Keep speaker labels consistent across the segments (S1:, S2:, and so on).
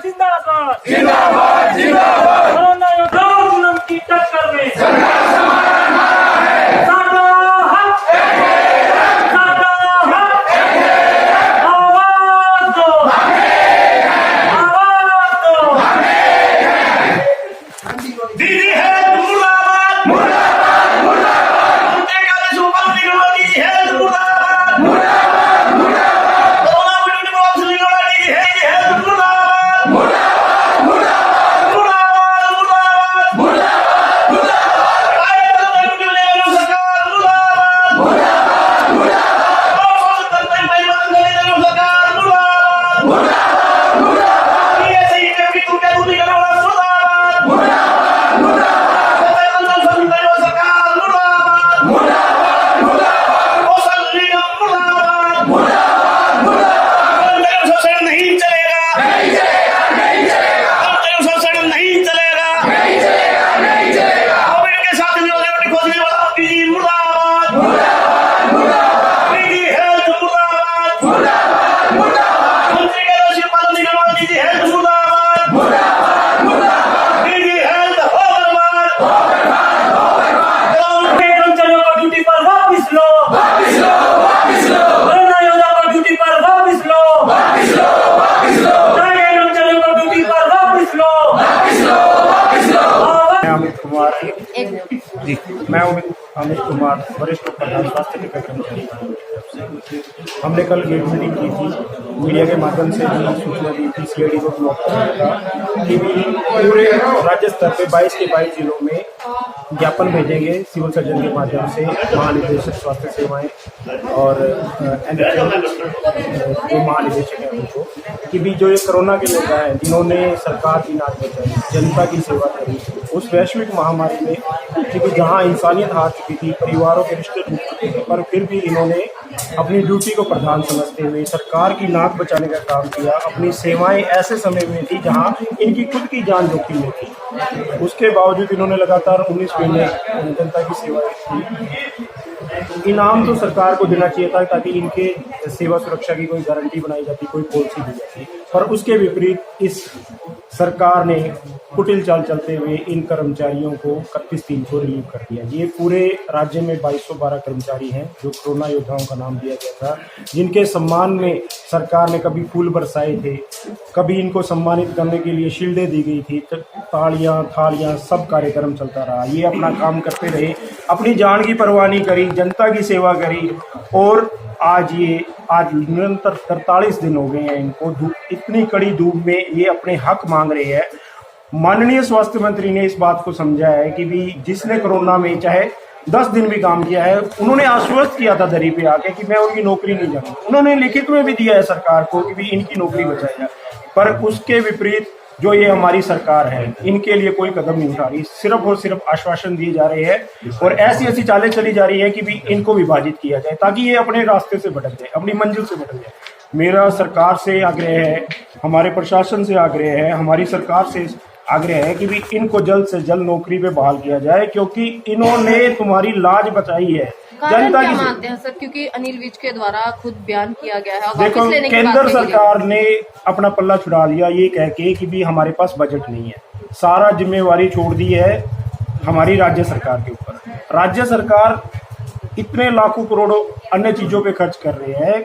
S1: जिंदाबाद जिंदाबाद जिंदाबाद। कोरोना योद्धाओं जुल्म की टक्कर में सरकार हमारा नारा है। साडा हक साडा हक आवाज दो आवाज दो। दीदी है मुर्दाबाद मुर्दाबाद मुर्दाबाद। हमने कहा सुपर निगम दीदी है मुर्दाबाद मुर्दाबाद मुर्दाबाद। कोरोना विरोधी वापस निगम दीदी है मुर्दाबाद मुर्दाबाद मुर्दाबाद मुर्दाबाद मुर्दाबाद मुर्दाबाद मुर्दाबाद। आए तो सरकार मुर्दाबाद मुर्दाबाद मुर्दाबाद। और तंत्र परिवर्तन करने सरकार मुर्दाबाद मुर्दाबाद मुर्दाबाद। ये सही में भी तू क्या दूधी करने वाला मुर्दाबाद मुर्दाबाद मुर्दाबाद। तंत्र परिवर्तन सरकार मुर्दाबाद मुर्दाबाद मुर्दाबाद। कौशल निगम मुर्दाबाद मुर्दाबाद मुर्दाबाद। शोषण नहीं चलेगा नहीं चलेगा नहीं चलेगा। शोषण नहीं चलेगा नहीं चलेगा नहीं चलेगा। कोविड के साथ खोजने वाला दीदी मुर्दाबाद मुर्दाबाद मुर्दाबाद। दीदी हेल्थ मुर्दाबाद मुर्दाबाद मुर्दाबाद। मंत्री के राशि पालन निगम वाला दीदी हेल्थ मुर्दाबाद मुर्दाबाद मुर्दाबाद। दीदी हेल्थ हो बर्बाद हो बर्बाद हो बर्बाद। कर्मचारियों को ड्यूटी पर वापस लो वापस लो वापस लो। कोरोना योद्धा को ड्यूटी पर वापस लो वापस लो वापस लो। कर्मचारियों को ड्यूटी पर वापस लो वापस लो वापस लो।
S2: मैं अमित कुमार जी मैं अमित कुमार वरिष्ठ प्रधान स्वास्थ्य टीका कर्मचारी। हमने कल गेट मीटिंग की थी, मीडिया के माध्यम से भी सूचना दी थी, सीआईडी को ब्लॉक किया था कि पूरे राज्य स्तर पे 22 के 22 जिलों में ज्ञापन भेजेंगे सिविल सर्जन के माध्यम से महानिदेशक स्वास्थ्य सेवाएं और जो महानिदेशक है उनको कि भी जो ये कोरोना के योद्धा है जिन्होंने सरकार की नाक बचाई, जनता की सेवा करी उस वैश्विक महामारी में, क्योंकि जहां इंसानियत हार चुकी थी, परिवारों के रिश्ते टूट चुके थे, पर फिर भी इन्होंने अपनी ड्यूटी को प्रधान समझते हुए सरकार की नाक बचाने का काम किया। अपनी सेवाएं ऐसे समय में थी जहां इनकी खुद की जान जोखिम में थी, उसके बावजूद इन्होंने लगातार 19 महीने जनता की सेवाएं की। इनाम तो सरकार को देना चाहिए था ताकि इनके सेवा सुरक्षा की कोई गारंटी बनाई जाती, कोई पॉलिसी दी जाती, पर उसके विपरीत इस सरकार ने कुटिल चाल चलते हुए इन कर्मचारियों को 31/3 को रिलीव कर दिया। ये पूरे राज्य में 2212 कर्मचारी हैं जो कोरोना योद्धाओं का नाम दिया गया था, जिनके सम्मान में सरकार ने कभी फूल बरसाए थे, कभी इनको सम्मानित करने के लिए शील्डें दी गई थी, तालियां थालियां सब कार्यक्रम चलता रहा। ये अपना काम करते रहे, अपनी जान की परवाह नहीं करी, जनता की सेवा करी और आज निरंतर 43 दिन हो गए हैं इनको इतनी कड़ी धूप में ये अपने हक मांग रहे हैं। माननीय स्वास्थ्य मंत्री ने इस बात को समझा है कि भी जिसने कोरोना में चाहे 10 दिन भी काम किया है, उन्होंने आश्वस्त किया था दरी पे आके कि मैं उनकी नौकरी नहीं जाऊंगा। उन्होंने लिखित में भी दिया है सरकार को कि भी इनकी नौकरी बचाई जाए, पर उसके विपरीत जो ये हमारी सरकार है इनके लिए कोई कदम नहीं उठा रही, सिर्फ और सिर्फ आश्वासन दिए जा रहे हैं और ऐसी चालें चली जा रही है कि भी इनको विभाजित किया जाए ताकि ये अपने रास्ते से भटक जाए, अपनी मंजिल से भटक जाए। मेरा सरकार से आग्रह है, हमारे प्रशासन से आग्रह है, हमारी सरकार से आग्रह है कि भी इनको जल्द से जल्द नौकरी पे बहाल किया जाए, क्योंकि इन्होंने तुम्हारी लाज बचाई है जनता की।
S3: मानते हैं सर, क्योंकि अनिल विज के द्वारा खुद बयान किया गया है।
S2: देखो, केंद्र सरकार ने अपना पल्ला छुड़ा लिया ये कह के कि भी हमारे पास बजट नहीं है, सारा जिम्मेवारी छोड़ दी है हमारी राज्य सरकार के ऊपर। राज्य सरकार इतने लाखों करोड़ों अन्य चीजों पे खर्च कर रहे हैं,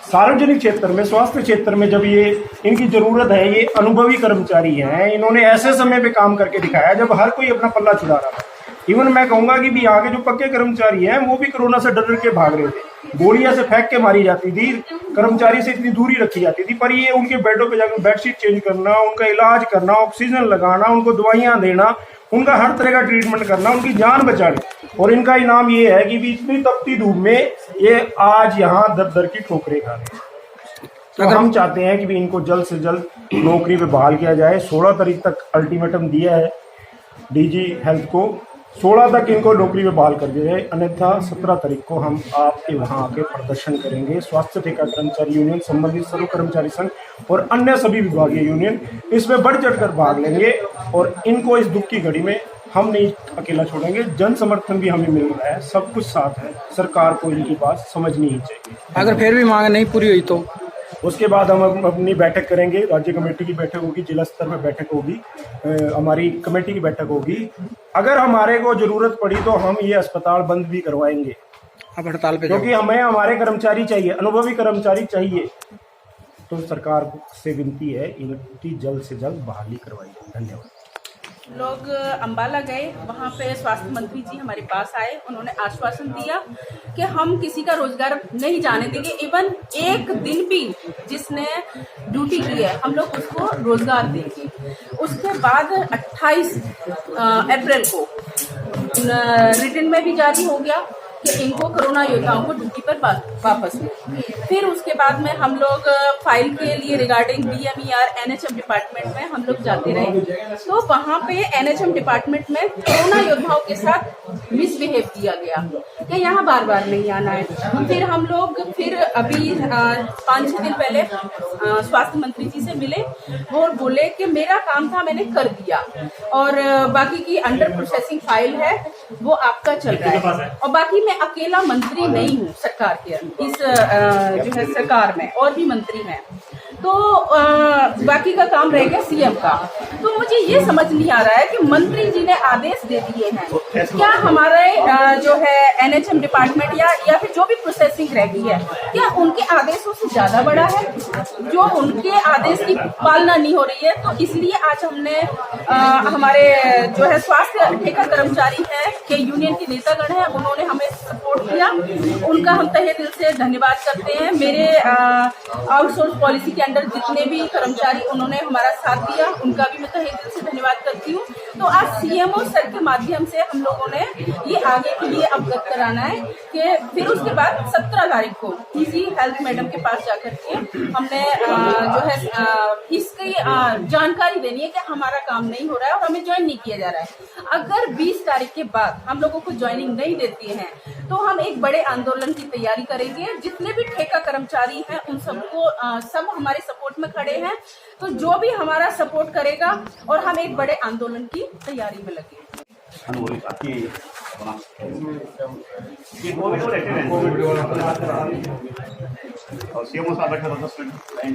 S2: सार्वजनिक क्षेत्र में, स्वास्थ्य क्षेत्र में जब ये इनकी जरूरत है, ये अनुभवी कर्मचारी हैं, इन्होंने ऐसे समय पे काम करके दिखाया जब हर कोई अपना पल्ला छुड़ा रहा था। इवन मैं कहूंगा कि भी आगे जो पक्के कर्मचारी हैं वो भी कोरोना से डर के भाग रहे थे, गोलियां से फेंक के मारी जाती थी, कर्मचारी से इतनी दूरी रखी जाती थी, पर ये उनके बेडों पे जाकर बेडशीट चेंज करना, उनका इलाज करना, ऑक्सीजन लगाना, उनको दवाइयां देना, उनका हर तरह का ट्रीटमेंट करना, उनकी जान बचानी, और इनका इनाम ये है कि भी इतनी तपती धूप में ये आज यहाँ दर दर की ठोकरें खा रहे हैं। तो हम चाहते हैं कि भी इनको जल्द से जल्द नौकरी पे बहाल किया जाए। 16 तारीख तक अल्टीमेटम दिया है डीजी हेल्थ को, 16 तक इनको नौकरी में बहाल कर दिया जाए, अन्यथा 17 तारीख को हम आपके वहां आके प्रदर्शन करेंगे। स्वास्थ्य टीका कर्मचारी यूनियन, संबंधित सर्व कर्मचारी संघ और अन्य सभी विभागीय यूनियन इसमें बढ़ चढ़कर भाग लेंगे और इनको इस दुख की घड़ी में हम नहीं अकेला छोड़ेंगे। जन समर्थन भी हमें मिल रहा है, सब कुछ साथ है। सरकार को इनकी बात समझनी ही चाहिए।
S4: अगर फिर भी मांग नहीं पूरी हुई तो
S2: उसके बाद हम अपनी बैठक करेंगे, राज्य कमेटी की बैठक होगी, जिला स्तर पर बैठक होगी, हमारी कमेटी की बैठक होगी। अगर हमारे को जरूरत पड़ी तो हम ये अस्पताल बंद भी करवाएंगे,
S4: आप हड़ताल पे
S2: क्योंकि हमें हमारे कर्मचारी चाहिए, अनुभवी कर्मचारी चाहिए। तो सरकार से विनती है, इनकी जल्द से जल्द बहाली करवाई जाए। धन्यवाद।
S5: लोग अंबाला गए, वहाँ पे स्वास्थ्य मंत्री जी हमारे पास आए, उन्होंने आश्वासन दिया कि हम किसी का रोजगार नहीं जाने देंगे। इवन एक दिन भी जिसने ड्यूटी की है हम लोग उसको रोजगार देंगे। उसके बाद 28 अप्रैल को रिटन में भी जारी हो गया कि इनको कोरोना योद्धाओं को ड्यूटी पर वापस ले। फिर उसके बाद में हम लोग फाइल के लिए रिगार्डिंग DMER NHM डिपार्टमेंट में हम लोग जाते रहे, तो वहाँ पे NHM डिपार्टमेंट में कोरोना योद्धाओं के साथ मिसबिहेव किया गया कि यहाँ बार बार नहीं आना है। फिर हम लोग अभी 5-6 दिन पहले स्वास्थ्य मंत्री जी से मिले, वो बोले कि मेरा काम था मैंने कर दिया और बाकी की अंडर प्रोसेसिंग फाइल है वो आपका चल रहा है, और बाकी मैं अकेला मंत्री नहीं हूँ सरकार के इस जो है सरकार में और भी मंत्री हैं, तो बाकी का काम रह गया CM का। तो मुझे ये समझ नहीं आ रहा है कि मंत्री जी ने आदेश दे दिए हैं, क्या हमारे जो है NHM डिपार्टमेंट या फिर जो भी प्रोसेसिंग रह गई है क्या उनके आदेशों से ज्यादा बड़ा है, जो उनके आदेश की पालना नहीं हो रही है। तो इसलिए आज हमने हमारे जो है स्वास्थ्य ठेका कर्मचारी है के यूनियन के नेतागण हैं, उन्होंने हमें सपोर्ट किया, उनका हम तहे दिल से धन्यवाद करते हैं। मेरे आउटसोर्स पॉलिसी के अंडर जितने भी कर्मचारी उन्होंने हमारा साथ दिया उनका भी मैं तहे दिल से धन्यवाद करती हूँ। तो आज CMO सर के माध्यम से हम लोगों ने ये आगे के लिए अवगत कराना है कि फिर उसके बाद 17 तारीख को इसी हेल्थ मैडम के पास जाकर के हमने जो है इसकी जानकारी देनी है कि हमारा काम नहीं हो रहा है और हमें ज्वाइन नहीं किया जा रहा है। अगर 20 तारीख के बाद हम लोगों को ज्वाइनिंग नहीं देती हैं तो हम एक बड़े आंदोलन की तैयारी करेंगे। जितने भी ठेका कर्मचारी हैं उन सबको सब हमारे सपोर्ट में खड़े हैं, तो जो भी हमारा सपोर्ट करेगा और हम एक बड़े आंदोलन की तैयारी में लगे।
S1: CMO साहब बैठे 10 मिनट लाइन